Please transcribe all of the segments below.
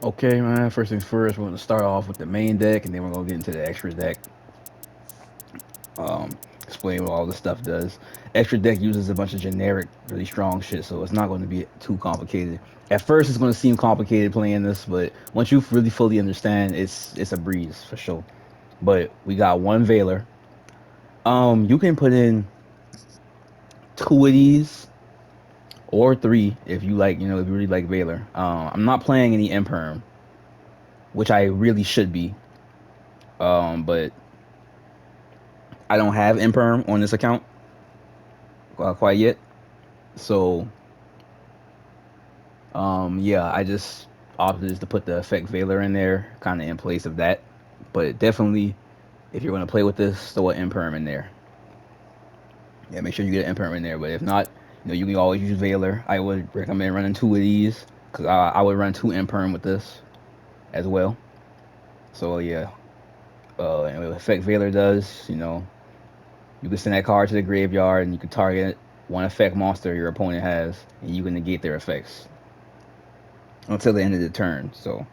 Okay, man. First things first, we're gonna start off with the main deck, and then we're gonna get into the extra deck. Um, Explain what all this stuff does. Extra deck uses a bunch of generic, really strong shit, so it's not going to be too complicated. At first, it's going to seem complicated playing this, but once you really fully understand, it's a breeze for sure. But we got one Veiler. You can put in two of these or three if you like. If you really like Veiler. I'm not playing any Imperm, which I really should be. But I don't have Imperm on this account quite yet. So yeah, I just opted just to put the effect Veiler in there, kind of in place of that. But definitely, if you're going to play with this, throw an Imperm in there. Yeah, make sure you get an Imperm in there. But if not, you can always use Veiler. I would recommend running two of these because I would run two Imperm with this as well. So yeah, and what effect Veiler does, you can send that card to the graveyard and you can target one effect monster your opponent has, and you can negate their effects until the end of the turn. So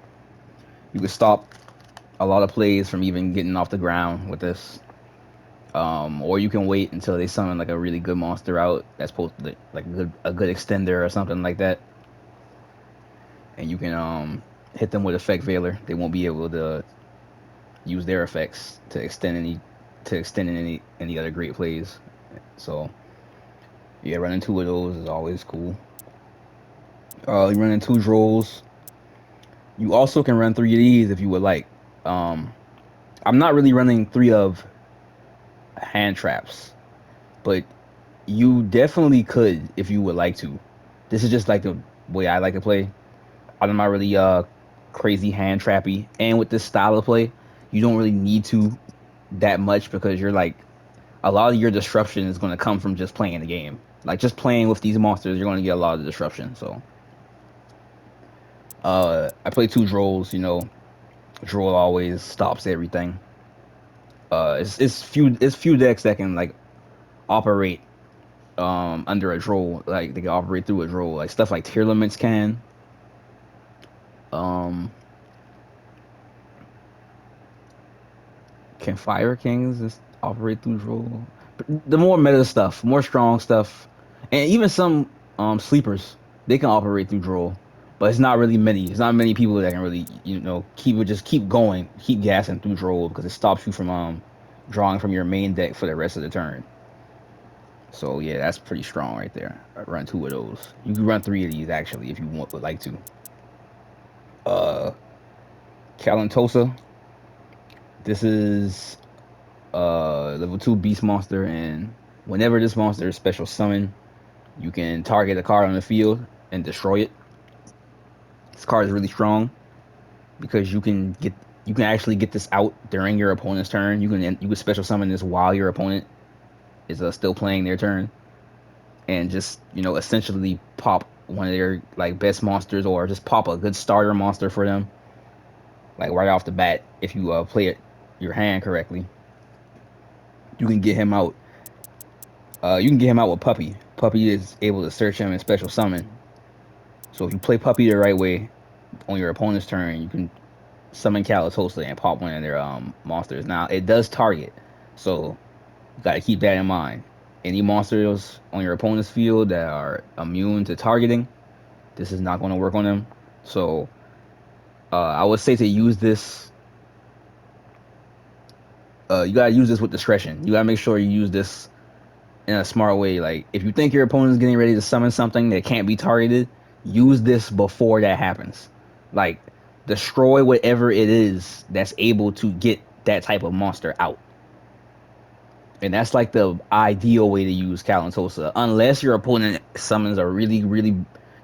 you can stop a lot of plays from even getting off the ground with this. Or you can wait until they summon like a really good monster out that's supposed to like a good extender or something like that, and you can hit them with effect veiler. They won't be able to use their effects to extend any other great plays. So yeah, running two of those is always cool. You running two drolls. You also can run three of these if you would like. Um, I'm not really running three of hand traps, but you definitely could if you would like to. This is just like the way I like to play. I'm not really crazy hand trappy, and with this style of play, you don't really need to that much because you're like a lot of your disruption is going to come from just playing the game. Like just playing with these monsters, you're going to get a lot of disruption. So I play two drolls. Droll always stops everything. It's few decks that can like operate under a droll, like they can operate through a droll, like stuff like tier limits can. Um, can Fire Kings just operate through droll? But the more meta stuff, more strong stuff, and even some sleepers, they can operate through droll. But it's not really many. It's not many people that can really, keep going, keep gassing through droll because it stops you from drawing from your main deck for the rest of the turn. So yeah, that's pretty strong right there. I run two of those. You can run three of these actually if you would like to. Uh, Calantosa. This is level two beast monster, and whenever this monster is special summon, you can target a card on the field and destroy it. This card is really strong because you can actually get this out during your opponent's turn. You can special summon this while your opponent is still playing their turn, and just essentially pop one of their like best monsters or just pop a good starter monster for them like right off the bat if you play it your hand correctly. You can get him out. You can get him out with Puppy. Puppy is able to search him and special summon. So if you play Puppy the right way on your opponent's turn, you can summon Calatosa and pop one of their monsters. Now it does target, so you got to keep that in mind. Any monsters on your opponent's field that are immune to targeting, this is not going to work on them. So I would say to use this, you gotta use this with discretion. You gotta make sure you use this in a smart way. Like if you think your opponent's getting ready to summon something that can't be targeted, use this before that happens. Like destroy whatever it is that's able to get that type of monster out. And that's like the ideal way to use Calantosa, unless your opponent summons a really, really,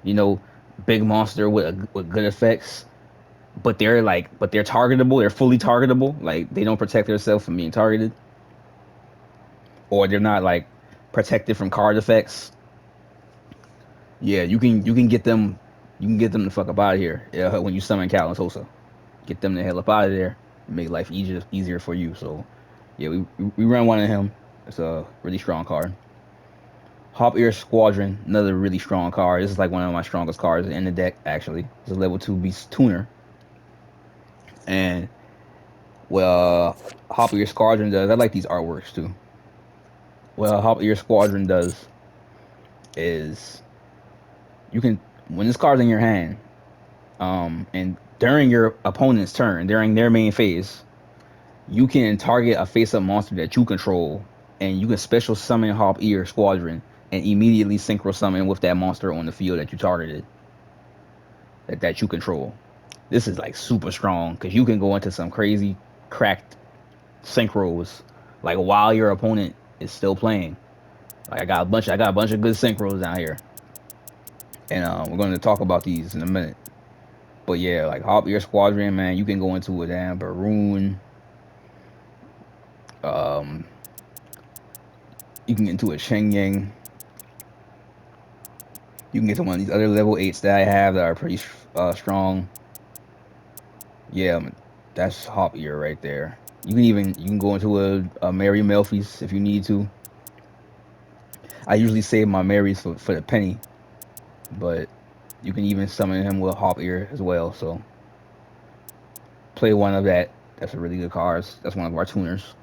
you know, big monster with good effects. But they're targetable. They're fully targetable. Like they don't protect themselves from being targeted, or they're not like protected from card effects. Yeah, you can get them. You can get them the fuck up out of here. Yeah, when you summon Cal and Tosa, get them the hell up out of there. Make life easier for you. So yeah, we run one of him. It's a really strong card. Hop Ear Squadron, another really strong card. This is like one of my strongest cards in the deck. Actually, it's a level two beast tuner. And well, Hop of Your Squadron does. I like these artworks too. Well, Hop of Your Squadron does is you can when this card's in your hand, and during your opponent's turn, during their main phase, you can target a face-up monster that you control, and you can special summon Hop Ear Squadron and immediately synchro summon with that monster on the field that you targeted, that you control. This is like super strong because you can go into some crazy cracked synchros like while your opponent is still playing. Like I got a bunch of good synchros down here, and we're going to talk about these in a minute. But yeah, like Hop Ear Squadron, man, you can go into a damn Baroon. Um, you can get into a Shenyang. You can get to one of these other level 8s that I have that are pretty strong. Yeah, that's Hop Ear right there. You can go into a Mary Melfi's if you need to. I usually save my Marys for the penny, but you can even summon him with Hop Ear as well. So play one of that. That's a really good card. That's one of our tuners.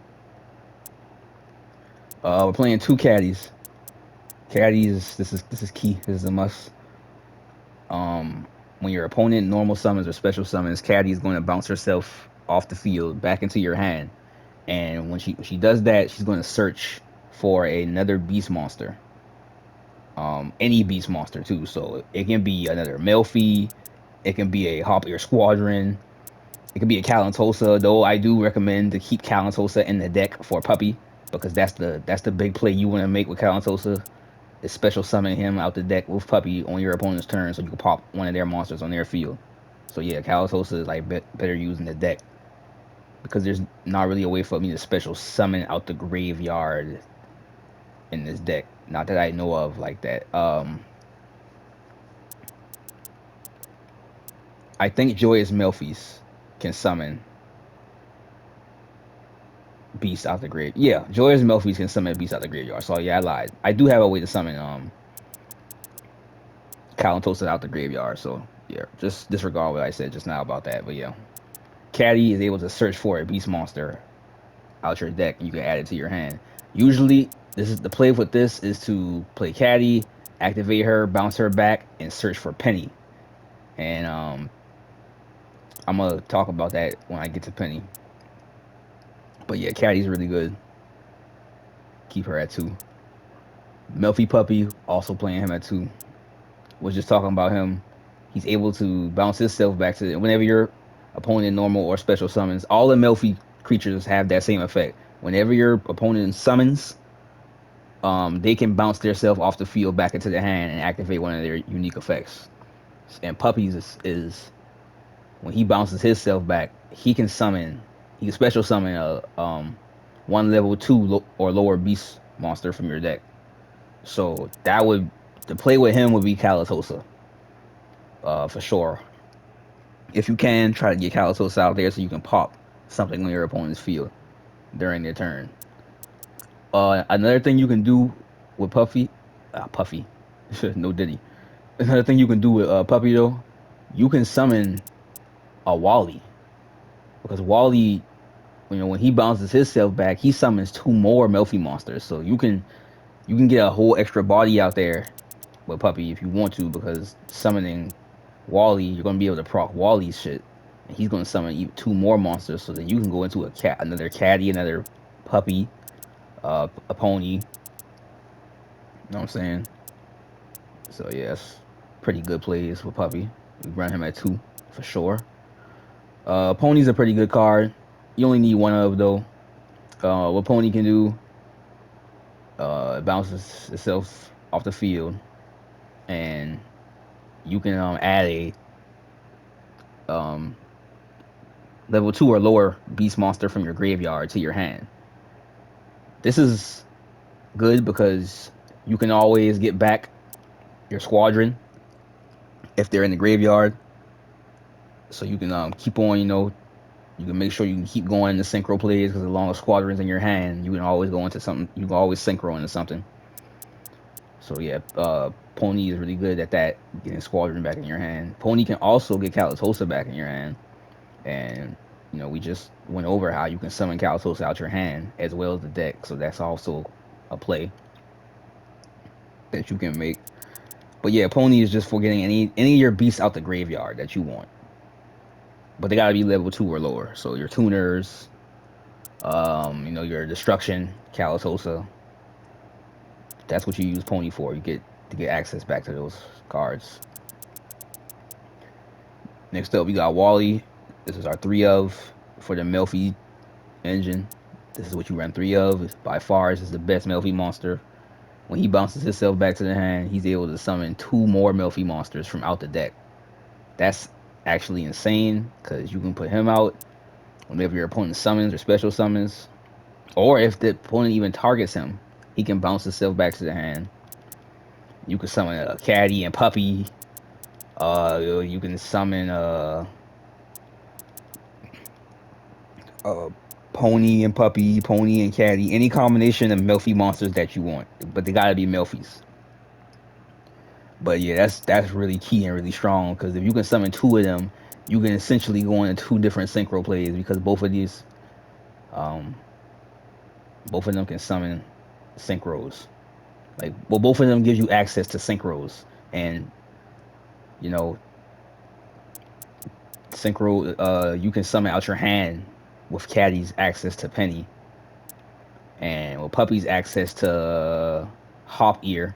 We're playing two caddies. Caddies. This is key. This is a must. Um, when your opponent normal summons or special summons, caddy is going to bounce herself off the field back into your hand, and when she does that, she's going to search for another beast monster. Any beast monster too. So it can be another Milphy, it can be a Hop Ear Squadron, it can be a Kalantosa. Though I do recommend to keep Kalantosa in the deck for Puppy because that's the big play you want to make with Kalantosa. Is special summon him out the deck with Puppy on your opponent's turn, so you can pop one of their monsters on their field. So yeah, Kalantosa is like better used in the deck because there's not really a way for me to special summon out the graveyard in this deck. Not that I know of like that. I think Joyous Melfi's can summon Beast out the grave. Yeah, Joyous Melfi's can summon Beast out the graveyard. So yeah, I lied. I do have a way to summon Kalantosa out the graveyard. So yeah, just disregard what I said just now about that. But yeah, Caddy is able to search for a Beast monster out your deck, and you can add it to your hand. Usually, this is the play with this is to play Caddy, activate her, bounce her back, and search for Penny. And I'm gonna talk about that when I get to Penny. But yeah, Caddy's really good. Keep her at 2. Melfi Puppy also playing him at 2. Was just talking about him. He's able to bounce himself back to whenever your opponent normal or special summons. All the Melfi creatures have that same effect. Whenever your opponent summons, they can bounce themselves off the field back into the hand and activate one of their unique effects. And Puppies is when he bounces himself back, he can summon. He can special summon a one level 2 or lower beast monster from your deck. So that would the play with him would be Kalatosa, for sure. If you can, try to get Kalatosa out there so you can pop something on your opponent's field during their turn. Another thing you can do with Puffy, no Diddy. Another thing you can do with Puppy though, you can summon a Wally because Wally, when he bounces himself back, he summons 2 more Melfi monsters. So you can get a whole extra body out there with Puppy if you want to because summoning Wally, you're gonna be able to proc Wally's shit, and he's gonna summon 2 more monsters. So then you can go into another caddy, another Puppy, a pony. You know what I'm saying? So yes, pretty good plays with Puppy. We run him at 2 for sure. Pony's a pretty good card. You only need one of though. What Pony can do, it bounces itself off the field, and you can add a um, level 2 or lower beast monster from your graveyard to your hand. This is good because you can always get back your squadron if they're in the graveyard. So you can keep on, you can make sure you can keep going the synchro plays because as long as squadron's in your hand, you can always go into something. You can always synchro into something. So yeah, Pony is really good at that, getting squadron back in your hand. Pony can also get Kalatosa back in your hand, and We just went over how you can summon Kalatos out your hand as well as the deck, so that's also a play that you can make. But yeah, Pony is just for getting any of your beasts out the graveyard that you want, but they gotta be level 2 or lower. So your tuners, your destruction, Kalatosa, that's what you use Pony for. You get to get access back to those cards. Next up, we got Wally. This is our 3 of for the Milphy engine. This is what you run 3 of. By far, this is the best Milphy monster. When he bounces himself back to the hand, he's able to summon 2 more Milphy monsters from out the deck. That's actually insane because you can put him out whenever your opponent summons or special summons, or if the opponent even targets him, he can bounce himself back to the hand. You can summon a Caddy and Puppy. You can summon uh, Pony and Puppy, Pony and Caddy, any combination of Milphy monsters that you want, but they gotta be Milphys. But yeah, that's really key and really strong because if you can summon 2 of them, you can essentially go into 2 different synchro plays because um, both of them can summon synchros. Both of them gives you access to synchros, and you know, synchro. You can summon out your hand with Caddy's access to Penny, and with Puppy's access to Hop Ear.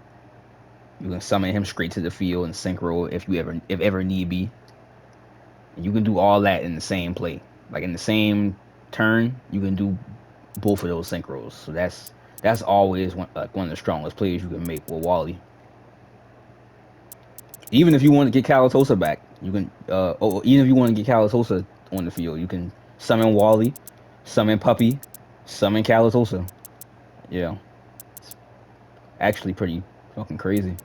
You can summon him straight to the field and synchro if ever need be. And you can do all that in the same play. Like in the same turn, you can do both of those synchros. So that's always one of the strongest plays you can make with Wally. Even if you want to get Kalatosa back, you can. Even if you want to get Kalatosa on the field, you can summon Wally, summon Puppy, summon Kalatosa. Yeah, it's actually pretty fucking crazy.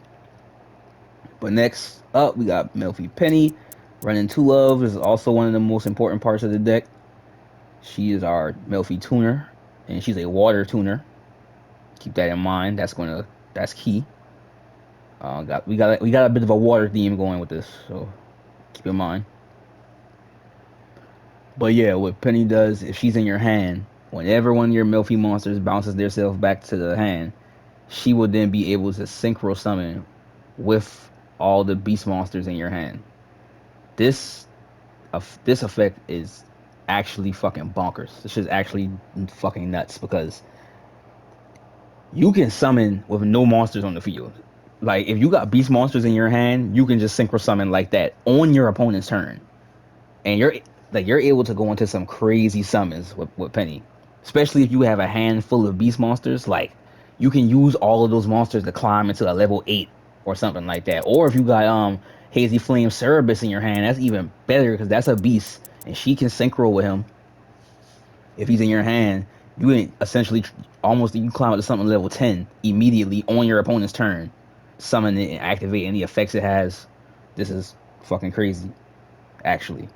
But next up, we got Milphy Penny. Running 2 of is also one of the most important parts of the deck. She is our Milphy tuner, and she's a water tuner. Keep that in mind. That's key. We got a bit of a water theme going with this, so keep in mind. But yeah, what Penny does, if she's in your hand, whenever one of your Milphy monsters bounces themselves back to the hand, she will then be able to synchro summon with all the beast monsters in your hand. This this effect is actually fucking bonkers. This is actually fucking nuts because you can summon with no monsters on the field. Like if you got beast monsters in your hand, you can just synchro summon like that on your opponent's turn, and you're able to go into some crazy summons with Penny, especially if you have a handful of beast monsters. Like you can use all of those monsters to climb into a level 8 or something like that. Or if you got Hazy Flame Cerebus in your hand, that's even better because that's a beast and she can synchro with him if he's in your hand. You can essentially almost you climb up to something level 10 immediately on your opponent's turn, summon it and activate any effects it has. This is fucking crazy, actually.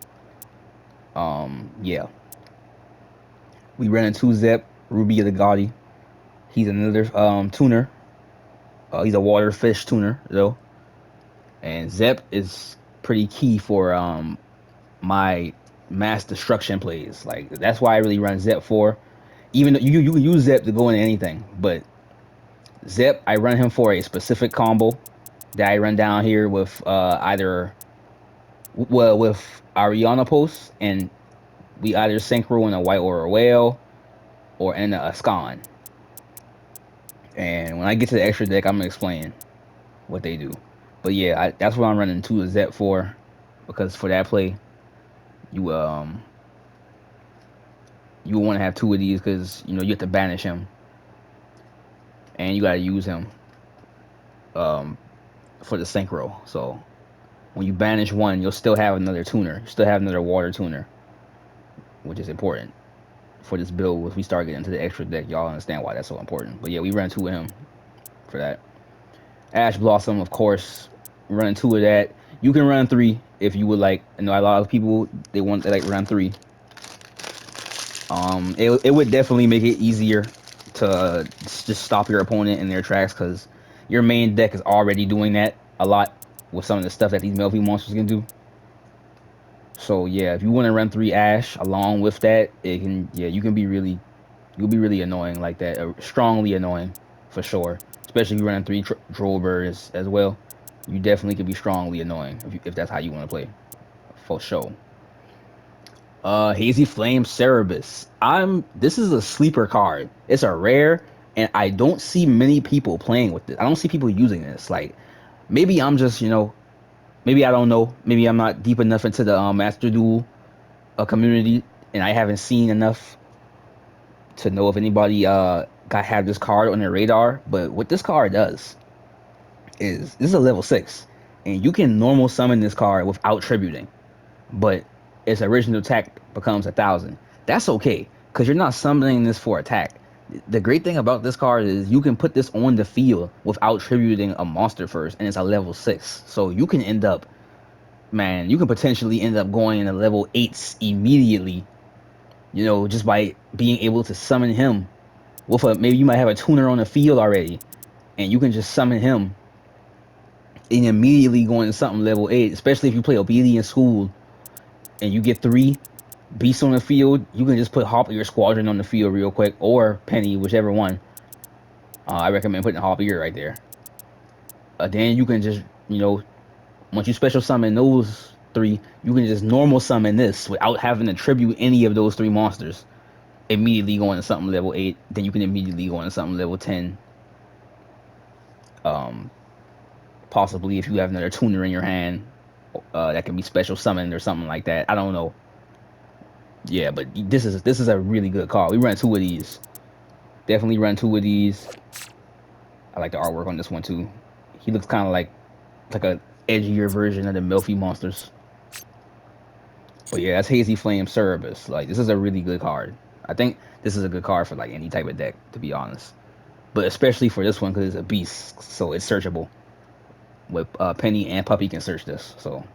Yeah. We ran into Zep, Ruby of the Gaudi. He's another tuner. He's a water fish tuner though, and Zep is pretty key for my mass destruction plays. Like that's why I really run Zep for. Even though you can use Zep to go into anything, but Zep I run him for a specific combo that I run down here with either with Ariana Post, and we either synchro in a white or a whale or in a Ascon. And when I get to the extra deck, I'm gonna explain what they do. But yeah, that's what I'm running 2 of Zep for, because for that play, you you want to have 2 of these because you have to banish him and you gotta use him um for the synchro. So when you banish one, you'll still have another tuner. You still have another water tuner, which is important for this build. If we start getting into the extra deck, y'all understand why that's so important. But yeah, we ran 2 of him for that. Ash Blossom, of course, running 2 of that. You can run 3 if you would like. I know a lot of people they like run 3. It would definitely make it easier to just stop your opponent in their tracks because your main deck is already doing that a lot with some of the stuff that these Melvin monsters can do. So yeah, if you want to run 3 Ash along with that, it can you can be really you'll be really annoying like that, strongly annoying for sure. Especially if you're running 3 Droll as well. You definitely can be strongly annoying if that's how you want to play, for sure. Hazy Flame Cerebus. This is a sleeper card. It's a rare, and I don't see many people playing with it. I don't see people using this. Like, maybe I'm just, maybe I don't know. Maybe I'm not deep enough into the Master Duel community, and I haven't seen enough to know if anybody got have this card on their radar. But what this card does is this is a level 6, and you can normal summon this card without tributing, but its original attack becomes 1,000. That's okay, because you're not summoning this for attack. The great thing about this card is you can put this on the field without tributing a monster first, and it's a level 6. So you can end up, man, you can potentially end up going into level 8s immediately, just by being able to summon him with maybe you might have a tuner on the field already, and you can just summon him and immediately go into something level 8, especially if you play Obedient School and you get 3 beasts on the field. You can just put half of your squadron on the field real quick, or Penny, whichever one. I recommend putting Harpier right there. Then you can just, once you special summon those 3, you can just normal summon this without having to tribute any of those 3 monsters. Immediately go into something level 8. Then you can immediately go into something level 10. Um, Possibly if you have another tuner in your hand, that can be special summoned or something like that. I don't know. Yeah, but this is a really good card. We run 2 of these. Definitely run 2 of these. I like the artwork on this one too. He looks kind of like a edgier version of the Milphy monsters. But yeah, that's Hazy Flame Cerebus. Like, this is a really good card. I think this is a good card for like any type of deck, to be honest. But especially for this one because it's a beast, so it's searchable. With Penny and Puppy can search this, so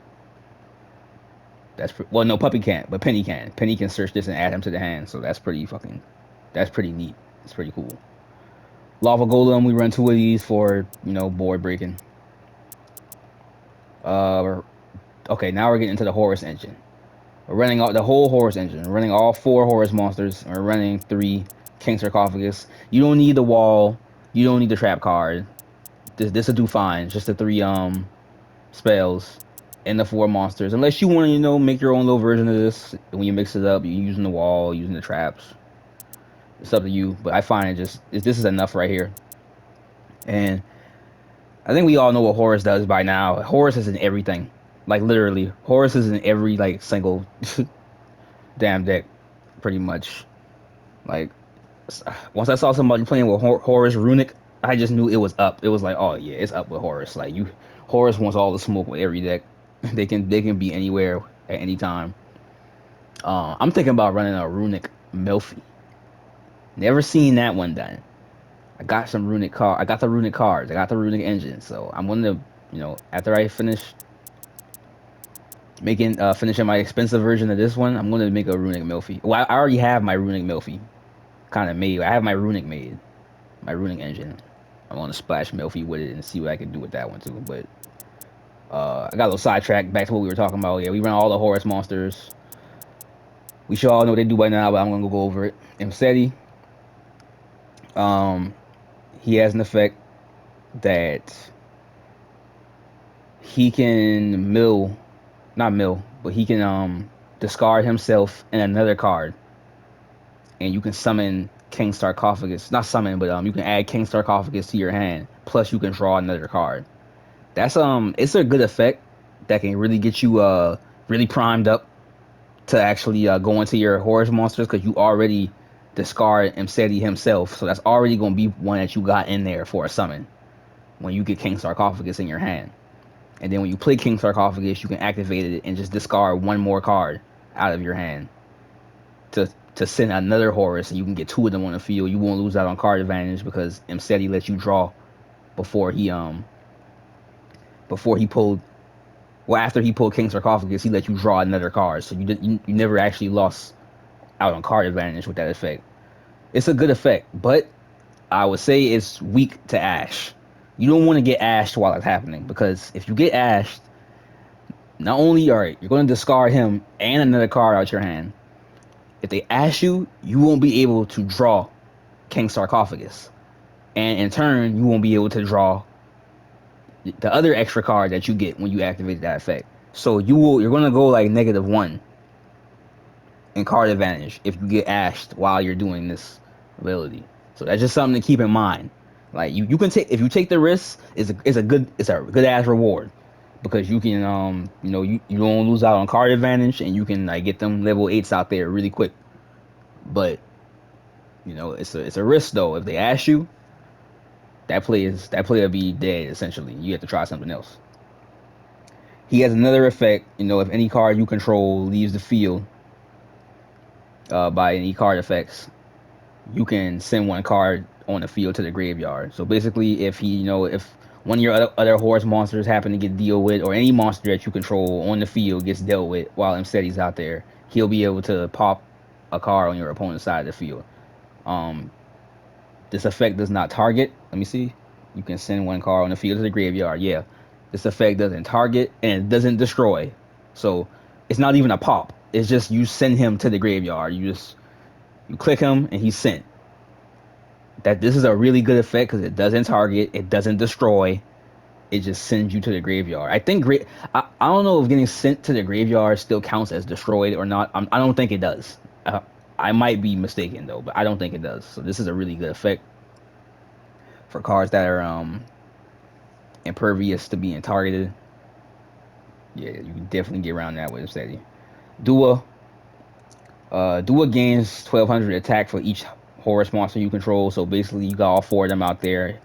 well, no, Puppy can't, but Penny can. Penny can search this and add him to the hand, so that's pretty neat. It's pretty cool. Lava Golem, we run 2 of these for board breaking. Uh, okay, now we're getting into the Horus engine. We're running the whole Horus engine. We're running all 4 Horus monsters. And we're running 3 King Sarcophagus. You don't need the wall. You don't need the trap card. This will do fine. Just the 3 spells and the 4 monsters. Unless you want to make your own little version of this. When you mix it up, you're using the wall, using the traps. It's up to you. But I find this is enough right here. And I think we all know what Horus does by now. Horus is in everything. Like, literally, Horus is in every like single damn deck, pretty much. Like, once I saw somebody playing with Horus Runic, I just knew it was up. It was like, oh yeah, it's up with Horus. Like, Horus wants all the smoke with every deck. They can be anywhere at any time. I'm thinking about running a Runic Milphy. Never seen that one done. I got some Runic card. I got the Runic cards. I got the Runic engine. So I'm gonna, after I finish finishing my expensive version of this one, I'm gonna make a Runic Milphy. Well, I already have my Runic Milphy kind of made. I have my Runic made, my Runic engine. I'm gonna splash Milphy with it and see what I can do with that one too. But I got a little sidetracked back to what we were talking about. Yeah, we run all the Horus monsters. We should all know what they do by now, but I'm gonna go over it. Imseti, um, he has an effect that he can not mill, but he can discard himself and another card, and you can summon King Sarcophagus. Not summon, but you can add King Sarcophagus to your hand. Plus, you can draw another card. That's it's a good effect that can really get you really primed up to actually go into your Horus monsters because you already discard Imseti himself. So that's already gonna be one that you got in there for a summon when you get King Sarcophagus in your hand. And then when you play King Sarcophagus, you can activate it and just discard one more card out of your hand to send another Horus, and you can get 2 of them on the field. You won't lose out on card advantage because Imseti lets you draw before he pulled. Well, after he pulled King Sarcophagus, he let you draw another card, so you never actually lost out on card advantage with that effect. It's a good effect, but I would say it's weak to Ash. You don't want to get ashed while it's happening, because if you get ashed, Not only are you're going to discard him and another card out your hand, if they ash you, you won't be able to draw King Sarcophagus, and in turn, you won't be able to draw the other extra card that you get when you activate that effect. So you're going to go like -1 in card advantage if you get ashed while you're doing this ability. So that's just something to keep in mind. Like you can take, if you take the risk, it's a good ass reward, because you can you don't lose out on card advantage, and you can like get them level 8s out there really quick. But it's a risk though. If they ask you, that play will be dead essentially. You have to try something else. He has another effect. If any card you control leaves the field by any card effects, you can send one card on the field to the graveyard. So basically, if one of your other horse monsters happen to get dealt with, or any monster that you control on the field gets dealt with while Imseti's out there, he'll be able to pop a card on your opponent's side of the field. Um, this effect does not target. Let me see. You can send one card on the field to the graveyard. Yeah, this effect doesn't target and it doesn't destroy. So it's not even a pop. It's just you send him to the graveyard. You click him and he's sent. That this is a really good effect because it doesn't target, it doesn't destroy, it just sends you to the graveyard. I don't know if getting sent to the graveyard still counts as destroyed or not. I don't think it does. I might be mistaken though, but I don't think it does. So this is a really good effect for cards that are impervious to being targeted. Yeah, you can definitely get around that with a steady. Duel. Duel gains 1200 attack for each Horus monster you control. So basically, you got all four of them out there.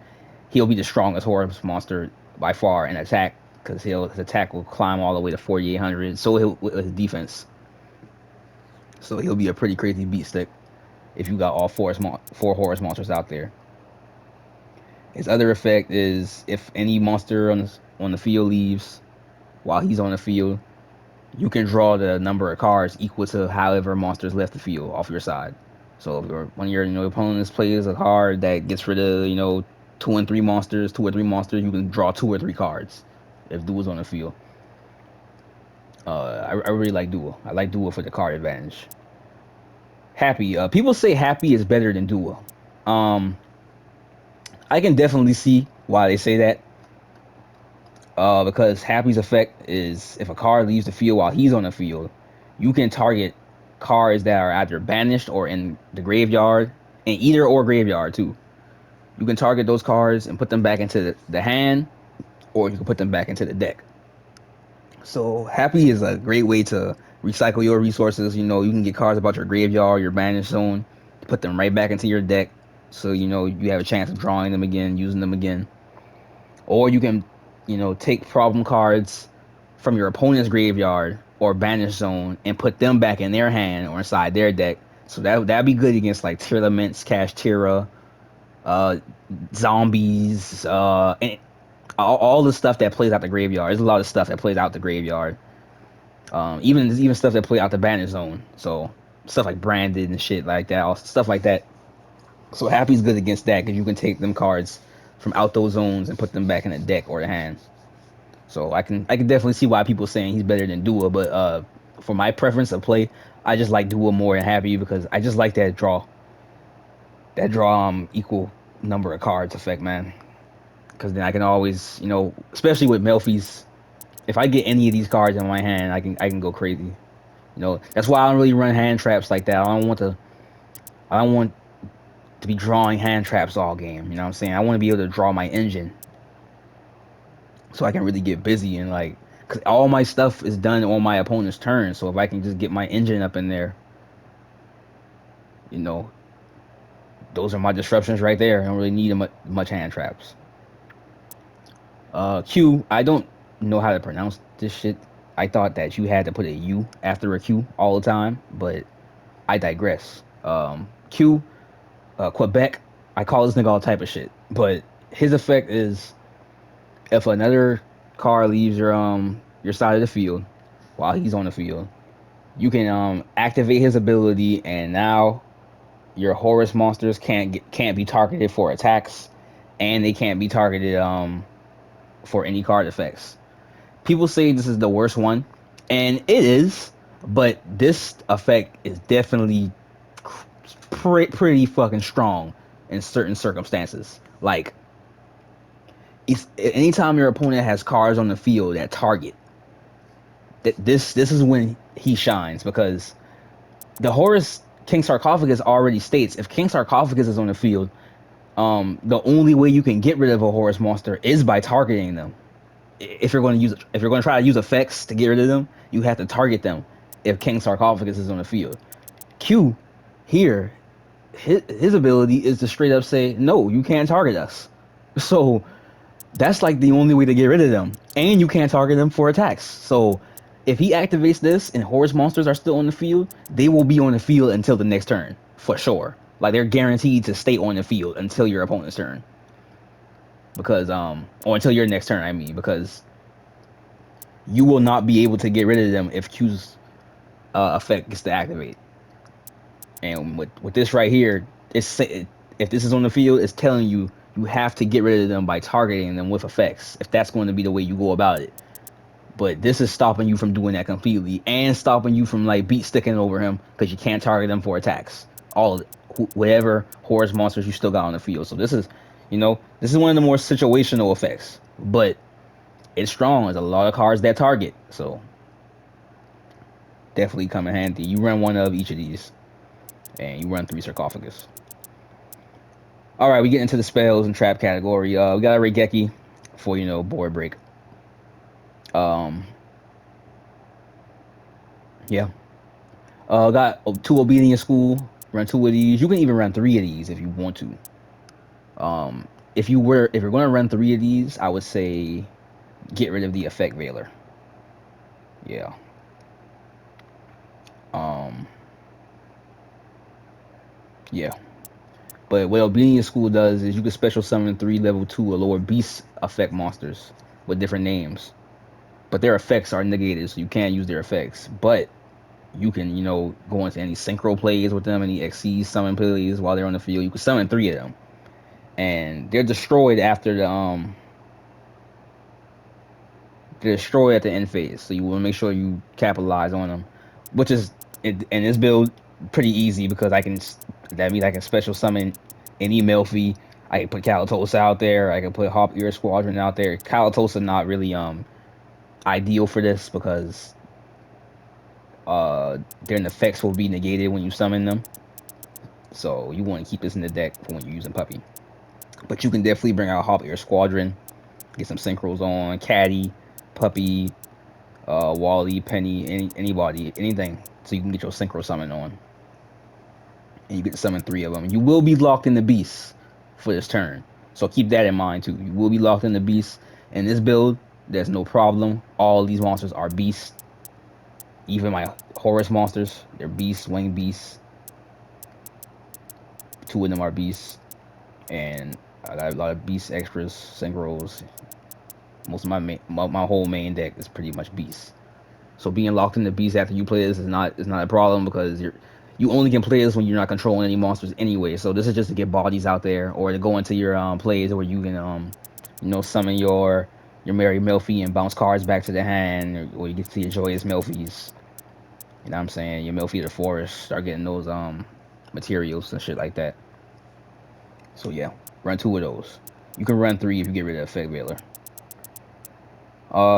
He'll be the strongest Horus monster by far in attack, because his attack will climb all the way to 4800. So he'll with his defense. So he'll be a pretty crazy beat stick if you got all four Horus monsters out there. His other effect is if any monster on the field leaves while he's on the field, you can draw the number of cards equal to however monsters left the field off your side. So if one of your opponents plays a card that gets rid of 2 or 3 monsters, you can draw 2 or 3 cards if Duel's on the field. I really like Duel. I like Duel for the card advantage. Happy. People say Happy is better than Duel. Um, I can definitely see why they say that. Because Happy's effect is if a card leaves the field while he's on the field, you can target cards that are either banished or in the graveyard, in either or graveyard too. You can target those cards and put them back into the hand, or you can put them back into the deck. So Happy is a great way to recycle your resources. You can get cards about your graveyard, your banished zone, put them right back into your deck, so you have a chance of drawing them again, using them again. Or you can, take problem cards from your opponent's graveyard or banish zone and put them back in their hand or inside their deck. So that'd be good against like Tearlaments, Kashtira, uh, zombies, and all the stuff that plays out the graveyard. There's a lot of stuff that plays out the graveyard. Even stuff that play out the banish zone. So stuff like branded and shit like that, stuff like that. So Happy's good against that because you can take them cards from out those zones and put them back in the deck or the hand. So I can definitely see why people saying he's better than Dua, but for my preference of play, I just like Dua more than Happy because I just like that draw equal number of cards effect, man. Because then I can always, especially with Melfi's, if I get any of these cards in my hand, I can go crazy. That's why I don't really run hand traps like that. I don't want to be drawing hand traps all game. You know what I'm saying? I want to be able to draw my engine so I can really get busy and like, cause all my stuff is done on my opponent's turn. So if I can just get my engine up in there, you know, those are my disruptions right there. I don't really need much hand traps. Q, I don't know how to pronounce this shit. I thought that you had to put a U after a Q all the time, but I digress. Q, Quebec, I call this nigga all type of shit, but his effect is if another car leaves your side of the field while he's on the field, you can activate his ability, and now your Horus monsters can't be targeted for attacks, and they can't be targeted for any card effects. People say this is the worst one, and it is, but this effect is definitely pretty fucking strong in certain circumstances. Like, anytime your opponent has cards on the field that target, this is when he shines, because the Horus King Sarcophagus already states if King Sarcophagus is on the field, the only way you can get rid of a Horus monster is by targeting them. If you're going to try to use effects to get rid of them, you have to target them. If King Sarcophagus is on the field, Q here, his ability is to straight up say no, you can't target us. So that's like the only way to get rid of them, and you can't target them for attacks. So if he activates this and Horus monsters are still on the field, they will be on the field until the next turn for sure. Like, they're guaranteed to stay on the field until your opponent's turn, because or until your next turn. I mean, because you will not be able to get rid of them if Q's effect gets to activate. And with this right here, if this is on the field, it's telling you you have to get rid of them by targeting them with effects, if that's going to be the way you go about it. But this is stopping you from doing that completely, and stopping you from like beat sticking over him, because you can't target them for attacks. All of it, whatever Horus monsters you still got on the field. So this is, this is one of the more situational effects, but it's strong. There's a lot of cards that target, so definitely come in handy. You run one of each of these, and you run 3 Sarcophagus. All right, we get into the spells and trap category. We got a Regeki for board break. Yeah. Got 2 Obedience School. Run 2 of these. You can even run 3 of these if you want to. If you're going to run 3 of these, I would say get rid of the Effect Veiler. Yeah. Yeah. But what Obedience School does is you can special summon 3 level 2 or lower beast effect monsters with different names. But their effects are negated, so you can't use their effects. But you can, go into any synchro plays with them, any XC summon plays while they're on the field. You can summon 3 of them, and they're destroyed after they're destroyed at the end phase. So you want to make sure you capitalize on them, which is in this build pretty easy, because that means I can special summon any Milphy. I can put Kalatosa out there. I can put Hop Ear Squadron out there. Kalatosa not really ideal for this, because their effects will be negated when you summon them. So you want to keep this in the deck for when you're using Puppy. But you can definitely bring out Hop Ear Squadron, get some synchros on, Caddy, Puppy, Wally, Penny, anybody, anything, so you can get your synchro summon on. And you get to summon 3 of them. You will be locked in the beasts for this turn, so keep that in mind too. You will be locked in the beasts. In this build, there's no problem. All these monsters are beasts. Even my Horus monsters, they're beasts, winged beasts. 2 of them are beasts, and I got a lot of beast extras, synchros. Most of my whole main deck is pretty much beasts. So being locked in the beast after you play this is not a problem, because you only can play this when you're not controlling any monsters anyway. So this is just to get bodies out there, or to go into your plays where you can summon your Merry Milphy and bounce cards back to the hand, or you get to your Joyous Milphys. You know what I'm saying? Your Milphy of the Forest, start getting those materials and shit like that. So yeah, run 2 of those. You can run 3 if you get rid of Effect Veiler.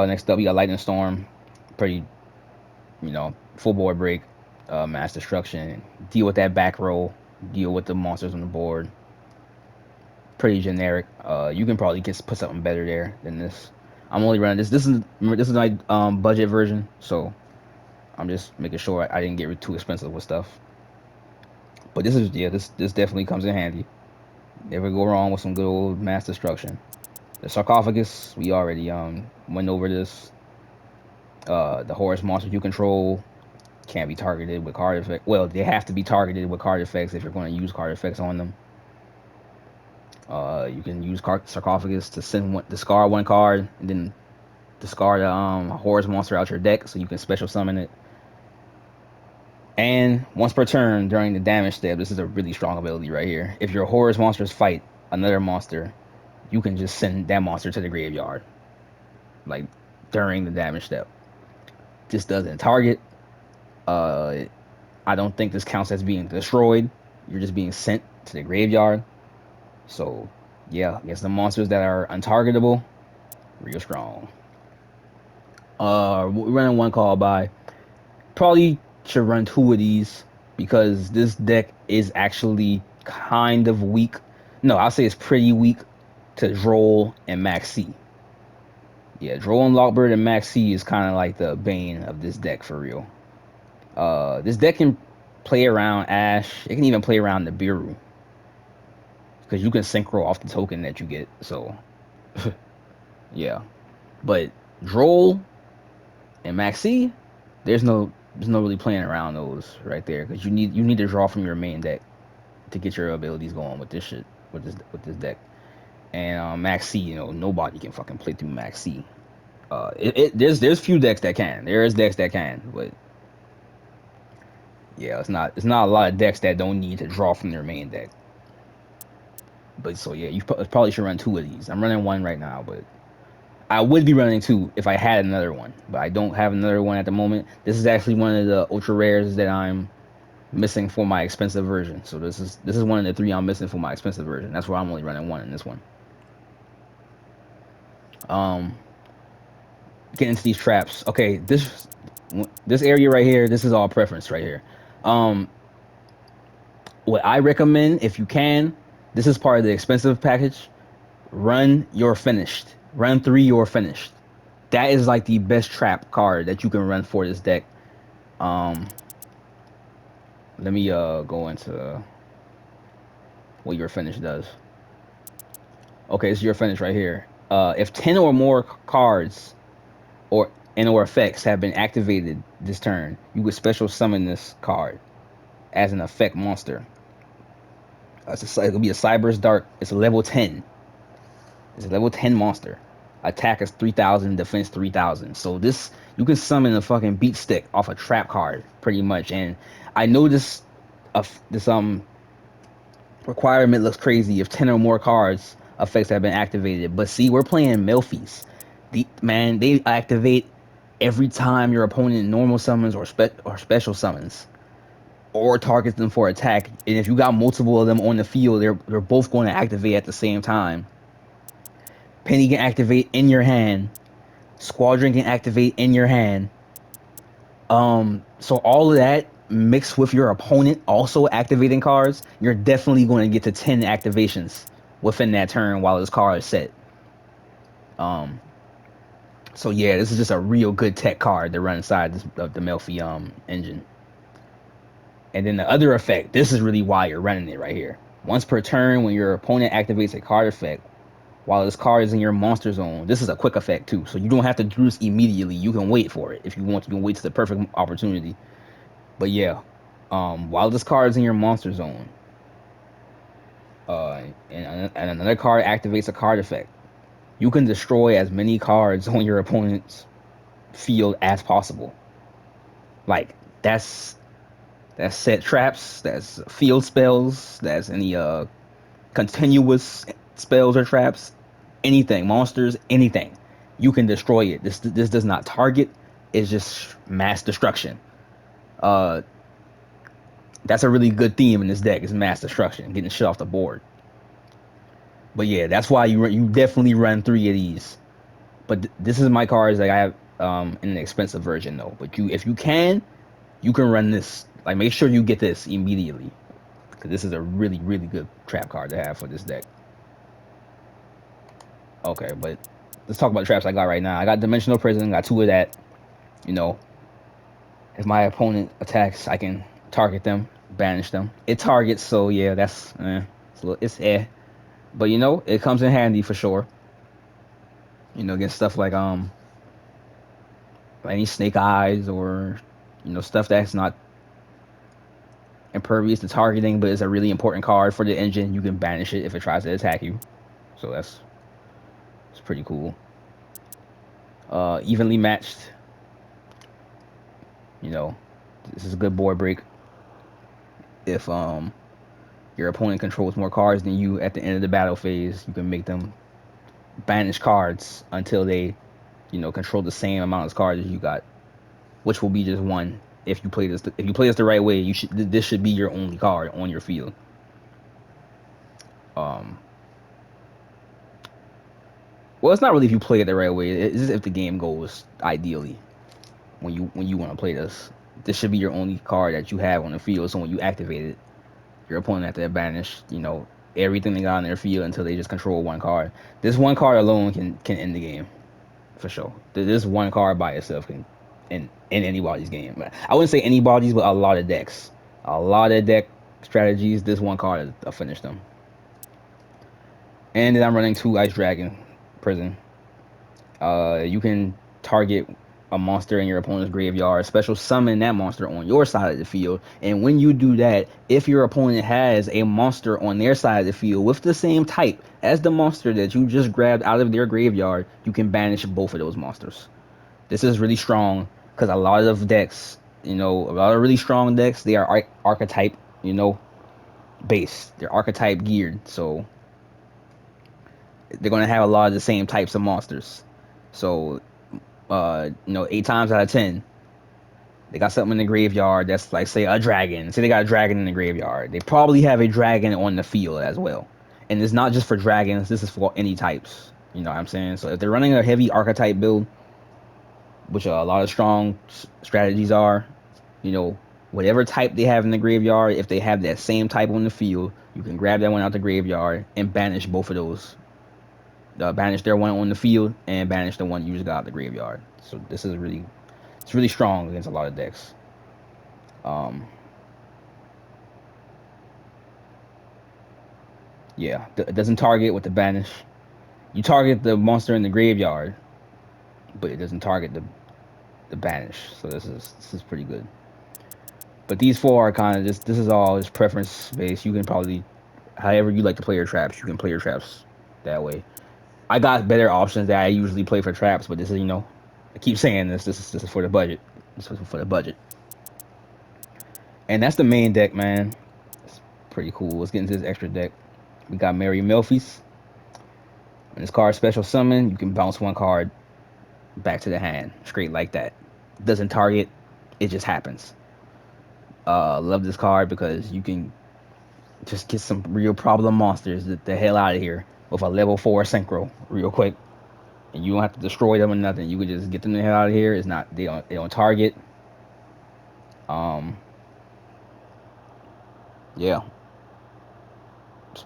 Next up, we got Lightning Storm. Pretty, full board break, mass destruction. Deal with that back row. Deal with the monsters on the board. Pretty generic. You can probably put something better there than this. I'm only running this. This is my budget version, so I'm just making sure I didn't get too expensive with stuff. But this definitely comes in handy. Never go wrong with some good old mass destruction. The Sarcophagus, we already went over this. The Horus monsters you control can't be targeted with card effects. Well, they have to be targeted with card effects if you're going to use card effects on them. You can use Sarcophagus to discard 1 card, and then discard a Horus monster out your deck, so you can special summon it. And once per turn during the damage step, this is a really strong ability right here. If your Horus monsters fight another monster, you can just send that monster to the graveyard. Like, during the damage step. This doesn't target. Uh, I don't think this counts as being destroyed. You're just being sent to the graveyard. So, yeah, against the monsters that are untargetable, real strong. We're running one call by. Probably should run two of these because this deck is actually kind of weak. No, I'll say it's pretty weak to Droll and Max C. Yeah, Droll and Lockbird and Max C is kind of like the bane of this deck for real. This deck can play around Ash. It can even play around the Nibiru because you can synchro off the token that you get. So, yeah. But Droll and Max C, there's no really playing around those right there because you need to draw from your main deck to get your abilities going with this shit with this deck. And Max C, nobody can fucking play through Max C. There's few decks that can. There is decks that can, but yeah, it's not a lot of decks that don't need to draw from their main deck. But so yeah, you probably should run two of these. I'm running one right now, but I would be running two if I had another one, but I don't have another one at the moment. This is actually one of the ultra rares that I'm missing for my expensive version. So this is one of the three I'm missing for my expensive version. That's why I'm only running one in this one. Um, get into these traps. Okay, this area right here, this is all preference right here. Um, what I recommend, if you can, this is part of the expensive package. Run your finished. Run three your finished. That is like the best trap card that you can run for this deck. Um, let me go into what your finish does. Okay, it's your finish right here. If 10 or more cards or effects have been activated this turn, you would special summon this card as an effect monster. It'll be a Cyber's Dark. It's a level 10. It's a level 10 monster. Attack is 3,000, defense 3,000. So this, you can summon a fucking beat stick off a trap card, pretty much. And I know this requirement looks crazy if 10 or more cards effects have been activated. But see, we're playing Milphys. They activate every time your opponent normal summons or special summons or targets them for attack. And if you got multiple of them on the field, they're both going to activate at the same time. Penny can activate in your hand. Squadron can activate in your hand. So all of that mixed with your opponent also activating cards, you're definitely going to get to 10 activations within that turn while this card is set. Um, so yeah, this is just a real good tech card to run inside the Milphy engine. And then the other effect, this is really why you're running it right here. Once per turn, when your opponent activates a card effect, while this card is in your monster zone, this is a quick effect too. So you don't have to do this immediately. You can wait for it if you want. You can wait to the perfect opportunity. But yeah, while this card is in your monster zone, and another card activates a card effect, you can destroy as many cards on your opponent's field as possible. Like that's set traps, that's field spells, that's any continuous spells or traps, anything, monsters, anything. You can destroy it. This does not target. It's just mass destruction. Uh, that's a really good theme in this deck. Is mass destruction, getting shit off the board. But yeah, that's why you definitely run three of these. But this is my cards that I have in an expensive version though. But if you can, you can run this. Like make sure you get this immediately because this is a really really good trap card to have for this deck. Okay, but let's talk about the traps I got right now. I got Dimensional Prison, got two of that. You know, if my opponent attacks, I can target them, banish them. It targets, so yeah, that's it's eh. But it comes in handy for sure. Against stuff like any Snake Eyes or stuff that's not impervious to targeting, but it's a really important card for the engine. You can banish it if it tries to attack you. So it's pretty cool. Evenly matched. You know, this is a good board break. If your opponent controls more cards than you at the end of the battle phase, you can make them banish cards until they control the same amount of cards as you got, which will be just one. If you play this, the right way, this should be your only card on your field. Um, well, it's not really if you play it the right way. It's just if the game goes ideally. When you want to play this should be your only card that you have on the field. So when you activate it, your opponent have to banish, everything they got on their field until they just control one card. This one card alone can end the game for sure. This one card by itself can in anybody's game. I wouldn't say anybody's, but a lot of decks, a lot of deck strategies. This one card will finish them. And then I'm running 2 Ice Dragon Prison. You can target a monster in your opponent's graveyard, special summon that monster on your side of the field, and when you do that, if your opponent has a monster on their side of the field with the same type as the monster that you just grabbed out of their graveyard, you can banish both of those monsters. This is really strong because a lot of decks, a lot of really strong decks, they are archetype, based. They're archetype geared, so they're going to have a lot of the same types of monsters. So 8 times out of 10, they got something in the graveyard that's like, say, a dragon. Say they got a dragon in the graveyard. They probably have a dragon on the field as well. And it's not just for dragons. This is for any types. You know what I'm saying? So if they're running a heavy archetype build, which a lot of strong strategies are, whatever type they have in the graveyard, if they have that same type on the field, you can grab that one out the graveyard and banish both of those. Banish their one on the field and banish the one you just got out the graveyard. So this is it's really strong against a lot of decks. Um, yeah, it doesn't target with the banish. You target the monster in the graveyard, but it doesn't target the banish. So this is pretty good. But these four are kind of just, this is all just preference based. You can probably, however you like to play your traps, you can play your traps that way. I got better options that I usually play for traps, but this is, I keep saying this. This is for the budget. This is for the budget. And that's the main deck, man. It's pretty cool. Let's get into this extra deck. We got Mary Milphy's. When this card special summon, you can bounce one card back to the hand, straight like that. Doesn't target, it just happens. Love this card because you can just get some real problem monsters the hell out of here with a level 4 synchro real quick, and you don't have to destroy them or nothing. You can just get them the hell out of here. It's not, they don't target. Um, yeah,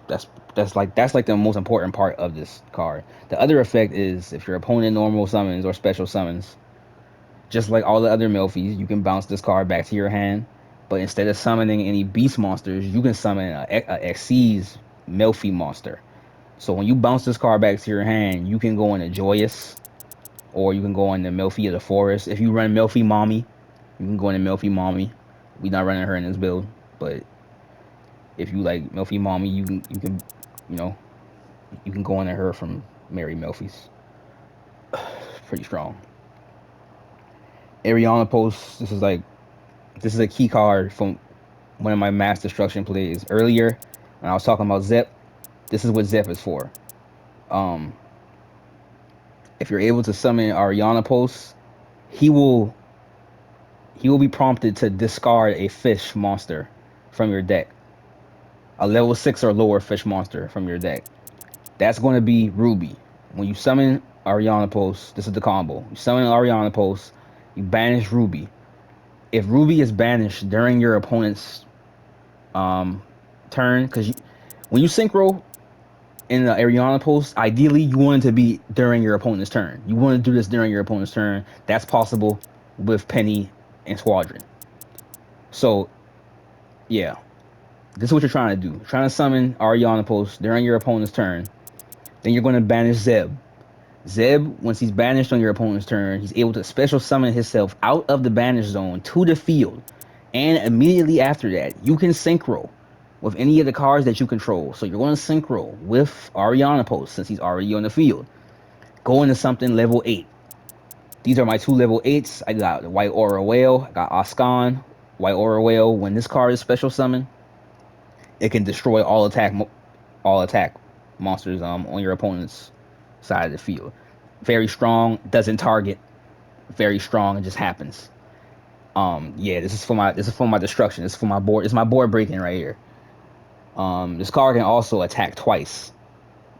that's like the most important part of this card. The other effect is if your opponent normal summons or special summons, just like all the other Milphys, you can bounce this card back to your hand. But instead of summoning any beast monsters, you can summon a Xyz Milphy monster. So when you bounce this card back to your hand, you can go into Joyous, or you can go into Milphy of the Forest. If you run Milphy Mommy, you can go into Milphy Mommy. We not running her in this build, but if you like Milphy Mommy, you know, you can go into her from Mary Milphy's. Pretty strong. Ariana Post. This is a key card from one of my mass destruction plays earlier when I was talking about Zep. This is what Zep is for. Um, if you're able to summon Ariana Post, he will be prompted to discard a fish monster from your deck, a level 6 or lower fish monster from your deck. That's going to be Ruby. When you summon Ariana Post, this is the combo. You summon Ariana Post, you banish Ruby. If Ruby is banished during your opponent's turn, because when you synchro in the Ariana Post, ideally you want it to be during your opponent's turn. You want to do this during your opponent's turn. That's possible with Penny and Squadron. So, yeah, this is what you're trying to do. You're trying to summon Ariana Post during your opponent's turn. Then you're going to banish Zeb. Zeb, once he's banished on your opponent's turn, he's able to special summon himself out of the banish zone to the field. And immediately after that, you can synchro with any of the cards that you control. So you're going to synchro with Ariana Post since he's already on the field. Go into something level 8. These are my 2 level 8s. I got the White Aura Whale. I got Askan. White Aura Whale, when this card is special summon, it can destroy all attack monsters on your opponent's side of the field. very strong, doesn't target, very strong, it just happens. Yeah, this is for my destruction. This is for my board. It's my board breaking right here. This card can also attack twice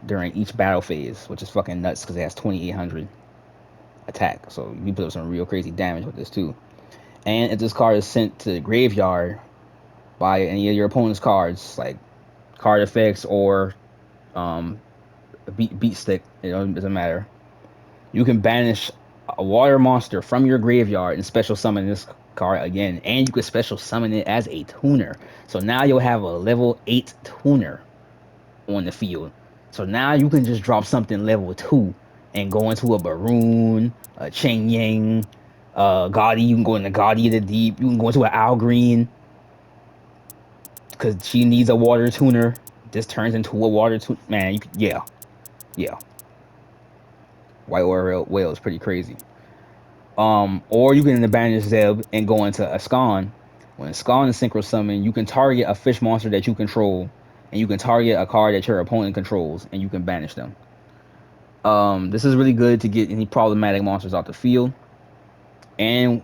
during each battle phase, which is fucking nuts because it has 2,800 attack. So you put up some real crazy damage with this too. And if this card is sent to the graveyard by any of your opponent's cards, like card effects or um, beat stick, it doesn't matter. You can banish a water monster from your graveyard and special summon this card again, and you can special summon it as a tuner. So now you'll have a level 8 tuner on the field. So now you can just drop something level 2 and go into a Baroon, a Cheng Yang, Gaudi. You can go into Gaudi of the Deep. You can go into an Al Green because she needs a water tuner. This turns into a water tuner. Man, yeah, yeah. White Warrior Whale is pretty crazy. Or you can banish Zeb and go into Ascon. When Ascon is synchro summon, you can target a fish monster that you control, and you can target a card that your opponent controls, and you can banish them. This is really good to get any problematic monsters off the field. And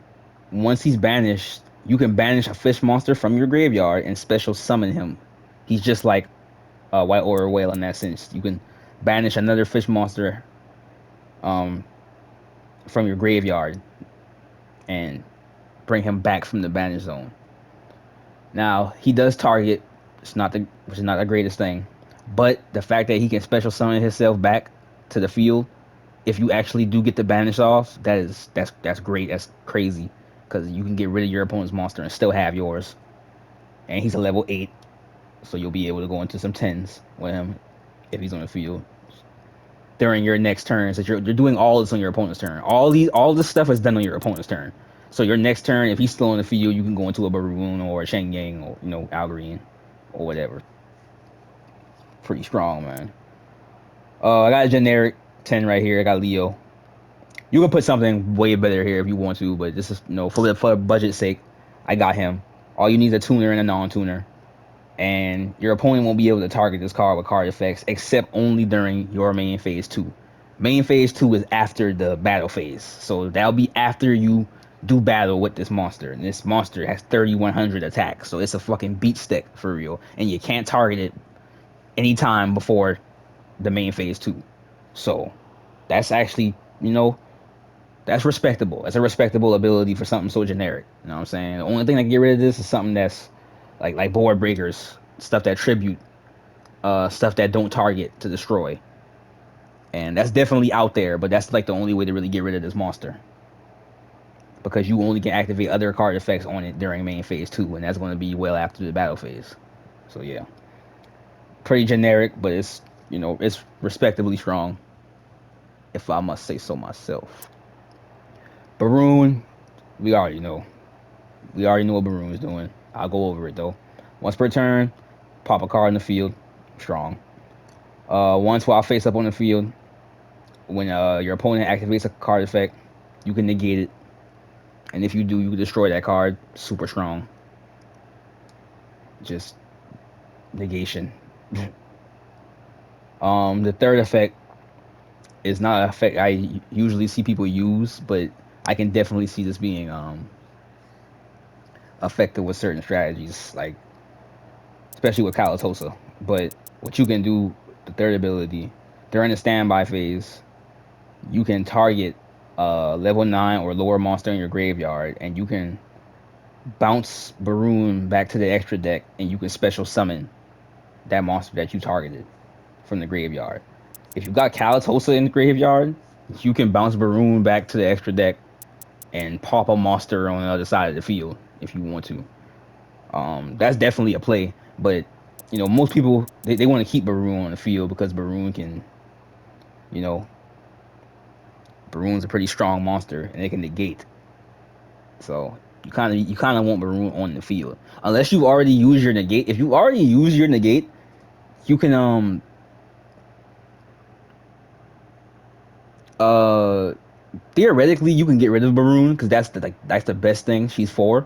once he's banished, you can banish a fish monster from your graveyard and special summon him. He's just like a White Warrior Whale in that sense. You can banish another fish monster um, from your graveyard and bring him back from the banish zone. Now he does target, which is not the greatest thing, but the fact that he can special summon himself back to the field, if you actually do get the banish off, that's great. That's crazy because you can get rid of your opponent's monster and still have yours. And he's a level 8, so you'll be able to go into some 10s with him if he's on the field during your next turn. So you're doing all this on your opponent's turn. All this stuff is done on your opponent's turn. So your next turn, if he's still on the field, you can go into a Baroon or a Cheng Yang or Al Green or whatever. Pretty strong, man. I got a generic 10 right here. I got Leo. You can put something way better here if you want to, but this is for budget's sake, I got him. All you need is a tuner and a non-tuner, and your opponent won't be able to target this card with card effects except only during your main phase 2. Main phase 2 is after the battle phase, so that'll be after you do battle with this monster. And this monster has 3,100 attack, so it's a fucking beat stick for real, and you can't target it anytime before the main phase 2. So that's actually that's respectable. That's a respectable ability for something so generic. You know what I'm saying? The only thing that can get rid of this is something that's like board breakers, stuff that tribute, stuff that don't target to destroy. And that's definitely out there, but that's like the only way to really get rid of this monster. Because you only can activate other card effects on it during main phase 2, and that's going to be well after the battle phase. So yeah. Pretty generic, but it's respectably strong, if I must say so myself. Baroon, we already know. We already know what Baroon's doing. I'll go over it though. Once per turn, pop a card in the field. Strong. Once while face up on the field, when your opponent activates a card effect, you can negate it. And if you do, you can destroy that card. Super strong. Just negation. The third effect is not an effect I usually see people use, but I can definitely see this being effective with certain strategies, like especially with Kalatosa. But what you can do, the third ability, during the standby phase, you can target level 9 or lower monster in your graveyard, and you can bounce Baroon back to the extra deck, and you can special summon that monster that you targeted from the graveyard. If you got Kalatosa in the graveyard, you can bounce Baroon back to the extra deck and pop a monster on the other side of the field if you want to. That's definitely a play, but most people they want to keep Baroon on the field because Baroon can, you know, Baroon's a pretty strong monster and it can negate. So you kind of want Baroon on the field unless you already use your negate. If you already use your negate, you can uh theoretically you can get rid of Baroon because that's the best thing she's for.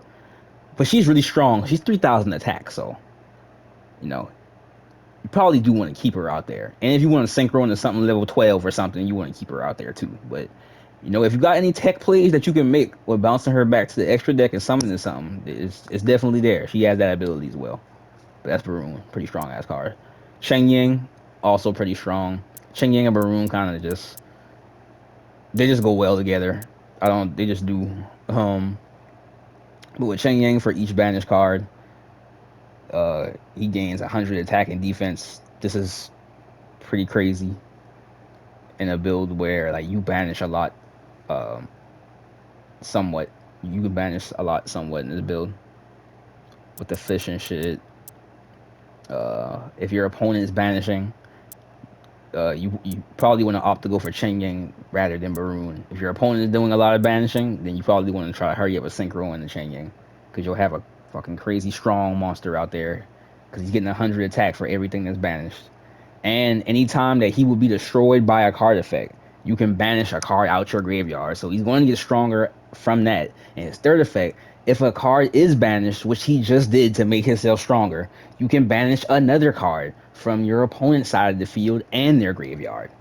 But she's really strong. She's 3,000 attack, so you know you probably do want to keep her out there. And if you want to synchro into something level 12 or something, you want to keep her out there too. But if you got any tech plays that you can make with bouncing her back to the extra deck and summoning something, it's definitely there. She has that ability as well. But that's Baroon, pretty strong ass card. Cheng Ying, also pretty strong. Cheng Ying and Baroon kind of they just go well together. They just do. But with Cheng Yang for each banished card, he gains 100 attack and defense. This is pretty crazy in a build where like you banish a lot, um, somewhat. You can banish a lot somewhat in this build with the fish and shit. If your opponent is banishing, you probably want to opt to go for Cheng Yang rather than Baroon. If your opponent is doing a lot of banishing, then you probably want to try to hurry up with Synchro and the Cheng Yang, because you'll have a fucking crazy strong monster out there, because he's getting 100 attack for everything that's banished. And anytime that he will be destroyed by a card effect, you can banish a card out your graveyard. So he's going to get stronger from that. And his third effect, if a card is banished, which he just did to make himself stronger, you can banish another card from your opponent's side of the field and their graveyard,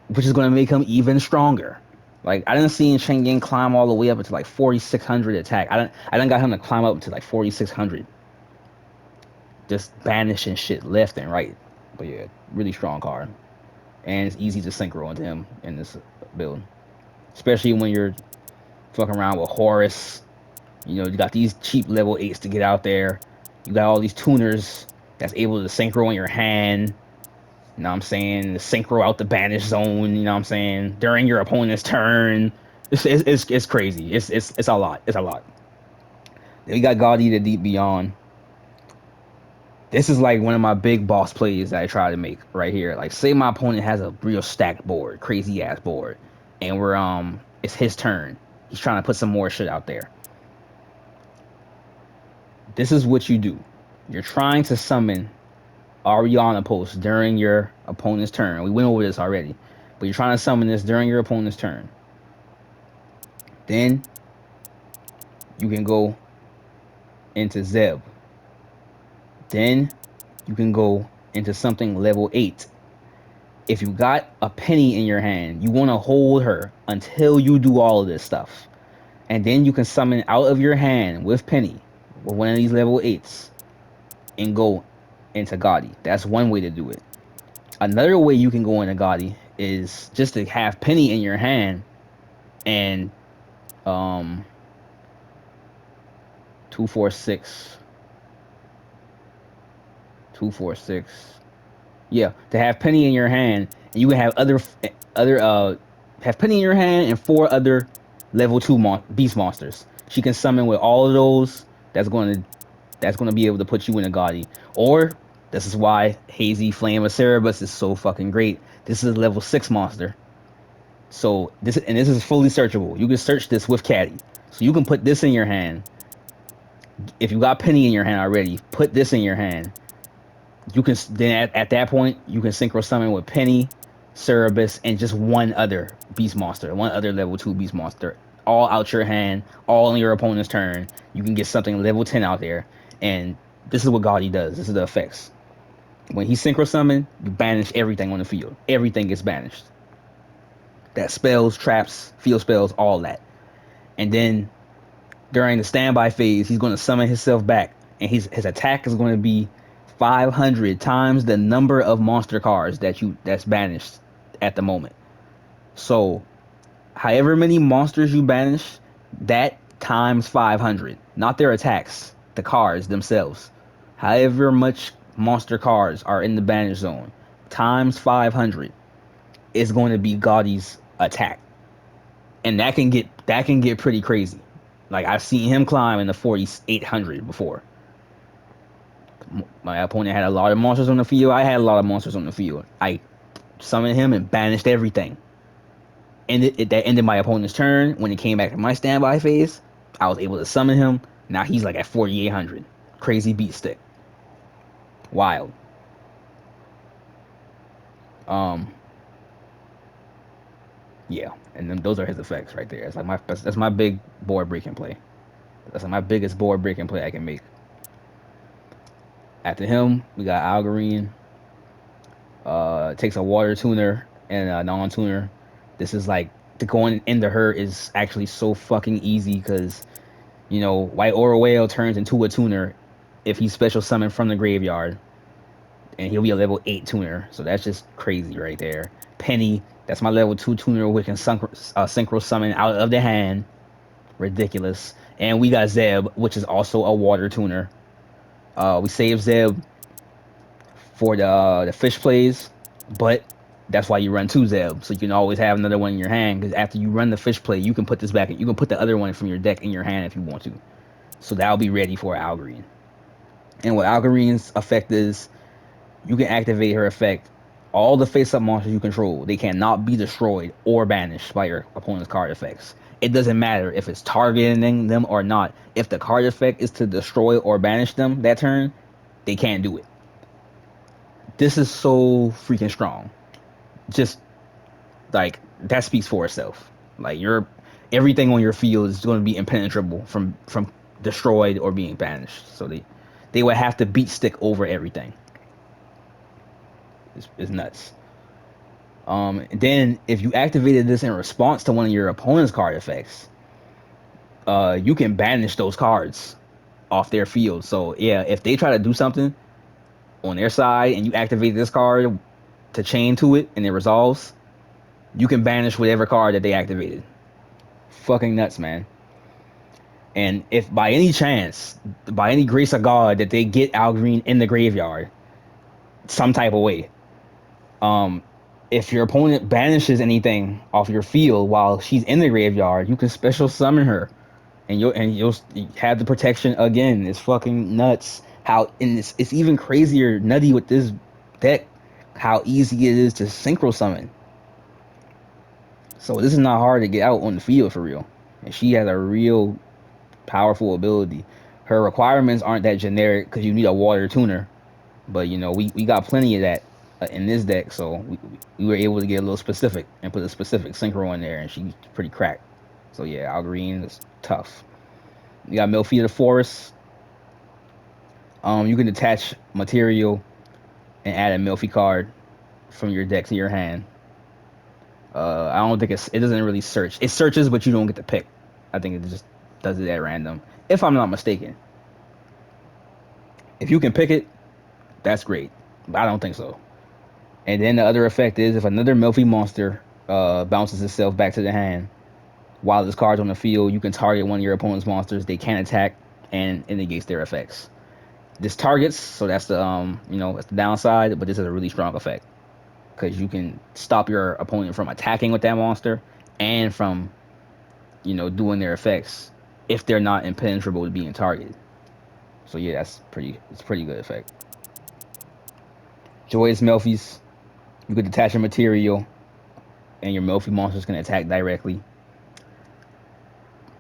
which is going to make him even stronger. Like, I didn't see Cheng Yin climb all the way up to like 4,600 attack. I didn't got him to climb up to like 4,600, just banishing shit left and right. But yeah, really strong card, and it's easy to synchro into him in this build, especially when you're fucking around with Horus. You got these cheap level 8s to get out there. You got all these tuners that's able to synchro in your hand. You know what I'm saying? The synchro out the banish zone. You know what I'm saying? During your opponent's turn. It's crazy. It's a lot. It's a lot. Then we got Gaudi the Deep Beyond. This is like one of my big boss plays that I try to make right here. Like, say my opponent has a real stacked board, crazy ass board, and it's his turn. He's trying to put some more shit out there. This is what you do. You're trying to summon Ariana Post during your opponent's turn. We went over this already, but you're trying to summon this during your opponent's turn. Then you can go into Zeb. Then you can go into something level 8. If you got a penny in your hand, you want to hold her until you do all of this stuff. And then you can summon out of your hand with penny, with one of these level 8s, and go into Gaudi. That's one way to do it. Another way you can go into Gaudi is just to have penny in your hand and 246 246. Yeah, to have penny in your hand, and you can have other have penny in your hand and 4 other level 2 beast monsters. She can summon with all of those. That's gonna be able to put you in a Gaudi. Or this is why Hazy Flame of Cerebus is so fucking great. This is a level 6 monster. So this is fully searchable. You can search this with Caddy. So you can put this in your hand. If you got penny in your hand already, put this in your hand. You can then at that point you can synchro summon with Penny, Cerebus, and just one other beast monster, one other level 2 beast monster, all out your hand, all on your opponent's turn. You can get something level 10 out there, and this is what Gaudi does. This is the effects. When he synchro summon, you banish everything on the field. Everything gets banished. That spells, traps, field spells, all that. And then during the standby phase, he's going to summon himself back, and his attack is going to be 500 times the number of monster cards that's banished at the moment. So, however many monsters you banish, that times 500, not their attacks, the cards themselves. However much monster cards are in the banish zone, times 500 is going to be Gaudi's attack, and that can get pretty crazy. Like, I've seen him climb in the 4,800 before. My opponent had a lot of monsters on the field. I had a lot of monsters on the field. I summoned him and banished everything. That ended my opponent's turn. When it came back to my standby phase, I was able to summon him. Now he's like at 4,800. Crazy beat stick. Wild. Um, yeah, and then those are his effects right there. It's like that's my big board breaking play. That's like my biggest board breaking play I can make. After him, we got Algarine. It takes a water tuner and a non-tuner. This is like to go into her is actually so fucking easy because White Aura Whale turns into a tuner if he's special summoned from the graveyard, and he'll be a level 8 tuner. So that's just crazy right there. Penny, that's my level 2 tuner, which can synchro summon out of the hand. Ridiculous. And we got Zeb, which is also a water tuner. We saved Zeb for the fish plays, but that's why you run two Zeb, so you can always have another one in your hand. Because after you run the fish play, you can put this back. You can put the other one from your deck in your hand if you want to. So that'll be ready for Algarine. And what Algarine's effect is, you can activate her effect. All the face-up monsters you control, they cannot be destroyed or banished by your opponent's card effects. It doesn't matter if it's targeting them or not. If the card effect is to destroy or banish them that turn, they can't do it. This is so freaking strong. Just like that speaks for itself. Like your everything on your field is going to be impenetrable from destroyed or being banished. So they would have to beat stick over everything. It's nuts. Then if you activated this in response to one of your opponent's card effects, you can banish those cards off their field. So yeah, if they try to do something on their side and you activate this card to chain to it and it resolves, you can banish whatever card that they activated. Fucking nuts, man. And if by any chance, by any grace of God, that they get Al Green in the graveyard, some type of way, um, if your opponent banishes anything off your field while she's in the graveyard, you can special summon her, and you'll have the protection again. It's fucking nuts. How and it's even crazier, nutty with this deck. How easy it is to synchro summon. So this is not hard to get out on the field for real. And she has a real powerful ability. Her requirements aren't that generic because you need a water tuner, but we got plenty of that in this deck, so we were able to get a little specific and put a specific synchro in there, and she's pretty cracked. So yeah, Al Green is tough. You got Milphy Forest. You can detach material and add a Milphy card from your deck to your hand. I don't think it doesn't really search. It searches, but you don't get to pick. I think it just does it at random, if I'm not mistaken. If you can pick it, that's great. But I don't think so. And then the other effect is if another Milphy monster bounces itself back to the hand while this card's on the field, you can target one of your opponent's monsters. They can't attack, and it negates their effects. This targets, so that's that's the downside. But this is a really strong effect because you can stop your opponent from attacking with that monster and from doing their effects if they're not impenetrable to being targeted. So yeah, it's pretty good effect. Joyous Melfies, you could detach a material and your Melfi monsters can attack directly.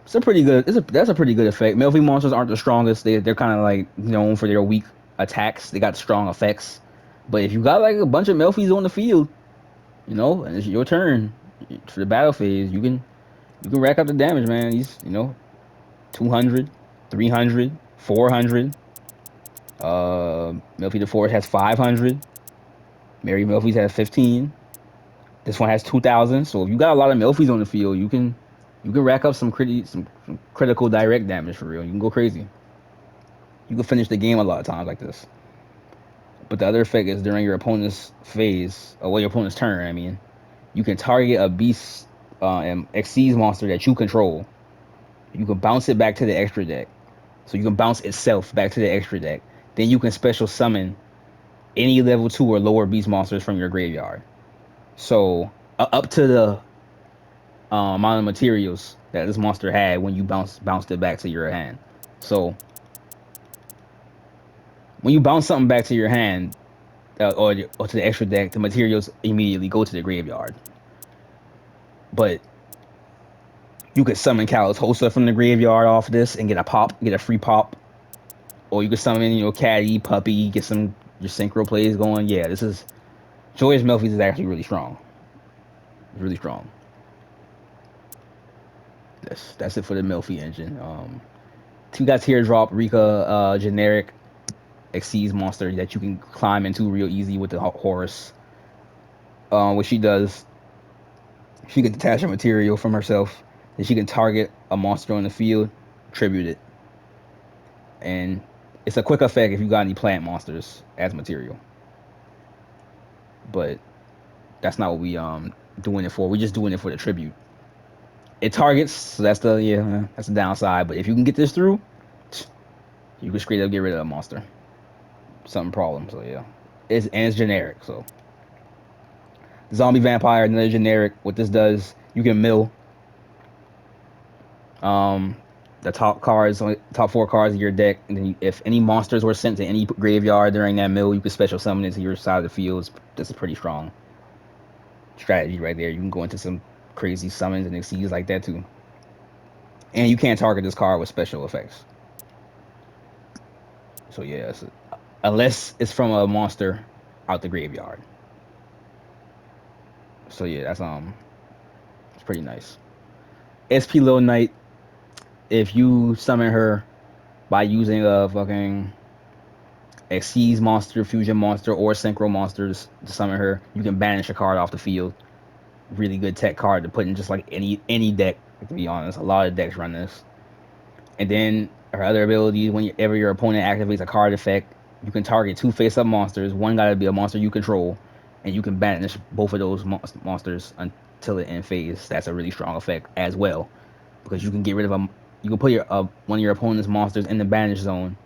It's a pretty good. That's a pretty good effect. Melfi monsters aren't the strongest. They're kind of like known for their weak attacks. They got strong effects. But if you got like a bunch of Melfies on the field, and it's your turn for the battle phase, you can rack up the damage, man. These 200, 300, 400. Melfi the Forest has 500. Mary Melfi's has 15. This one has 2,000. So if you got a lot of Melfi's on the field, you can rack up some critical direct damage for real. You can go crazy. You can finish the game a lot of times like this. But the other effect is during your opponent's phase, or your opponent's turn. I mean, you can target a beast and exceeds monster that you control. You can bounce it back to the extra deck. So you can bounce itself back to the extra deck. Then you can special summon any level 2 or lower beast monsters from your graveyard. So up to the amount of materials that this monster had when you bounced it back to your hand. So when you bounce something back to your hand or to the extra deck, the materials immediately go to the graveyard. But you could summon Calatosa from the graveyard off this and get a free pop. Or you could summon Caddy, Puppy, get your synchro plays going. Yeah, this is Joyous Melfies is actually really strong. It's really strong. That's it for the Melfi engine. Two got Teardrop, Rika, generic, Exceeds monster that you can climb into real easy with the Horus. What she does, she can detach a material from herself, and she can target a monster on the field, tribute it, and it's a quick effect if you got any plant monsters as material. But that's not what we doing it for. We just doing it for the tribute. It targets, so that's the downside. But if you can get this through, you can straight up get rid of a monster. Something problem. So yeah, it's generic. So zombie vampire, another generic. What this does, you can mill um the top four cards of your deck, and then if any monsters were sent to any graveyard during that mill, you can special summon it to your side of the field. This is pretty strong strategy right there. You can go into some crazy summons and exceeds like that too. And you can't target this card with special effects. So yeah, unless it's from a monster out the graveyard. So yeah, it's pretty nice. SP Little Knight, if you summon her by using a fucking Xyz monster, fusion monster, or synchro monsters to summon her, you can banish a card off the field. Really good tech card to put in just like any deck. To be honest, a lot of decks run this. And then her other ability, whenever your opponent activates a card effect, you can target two face-up monsters. One gotta be a monster you control, and you can banish both of those monsters until it end phase. That's a really strong effect as well, because you can get rid of them. You can put one of your opponent's monsters in the banish zone,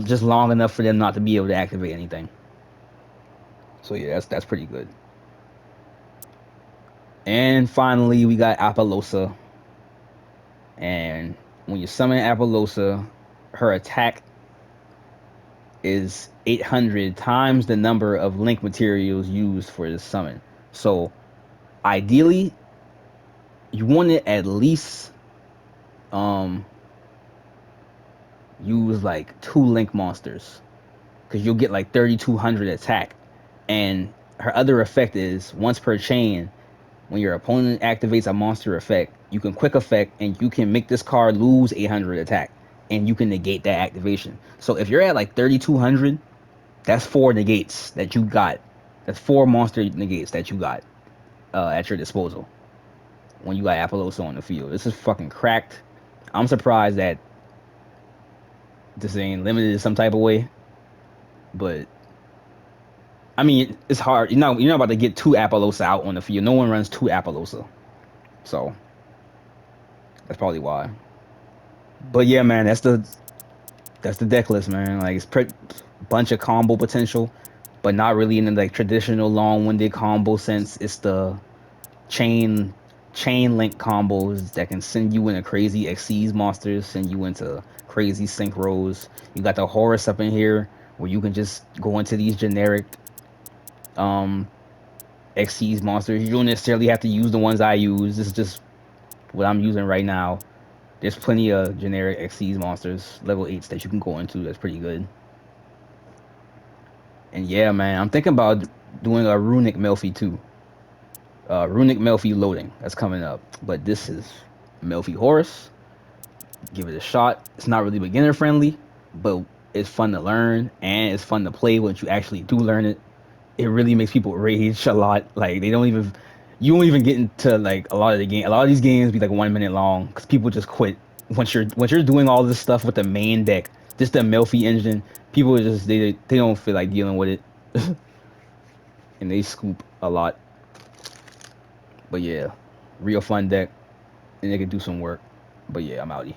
just long enough for them not to be able to activate anything. So yeah, that's pretty good. And finally, we got Apollosa. And when you summon Apollosa, her attack is 800 times the number of link materials used for this summon. So ideally, you want to at least um, use like two link monsters because you'll get like 3200 attack. And her other effect is once per chain, when your opponent activates a monster effect, you can quick effect and you can make this card lose 800 attack and you can negate that activation. So if you're at like 3200, that's four negates that you got. That's four monster negates that you got at your disposal when you got Apollosa on the field. This is fucking cracked. I'm surprised that this ain't limited in some type of way, but I mean it's hard. You're not about to get two Apollosa out on the field. No one runs two Apollosa, so that's probably why. But yeah, man, that's the deck list, man. Like it's bunch of combo potential, but not really in the like traditional long-winded combo sense. It's the chain chain link combos that can send you into crazy Xyz monsters, send you into crazy synchros. You got the Horus up in here where you can just go into these generic um Xyz monsters. You don't necessarily have to use the ones I use. This is just what I'm using right now. There's plenty of generic Xyz monsters, level 8s that you can go into. That's pretty good. And yeah, man, I'm thinking about doing a runic Milphy too. Runic Milphy loading that's coming up. But this is Milphy Hores. Give it a shot. It's not really beginner friendly, but it's fun to learn and it's fun to play once you actually do learn it. It really makes people rage a lot. Like you won't even get into like a lot of the game. A lot of these games be like 1 minute long because people just quit once you're doing all this stuff with the main deck, just the Melfi engine. People just they don't feel like dealing with it, and they scoop a lot. But yeah, real fun deck, and they can do some work. But yeah, I'm outie.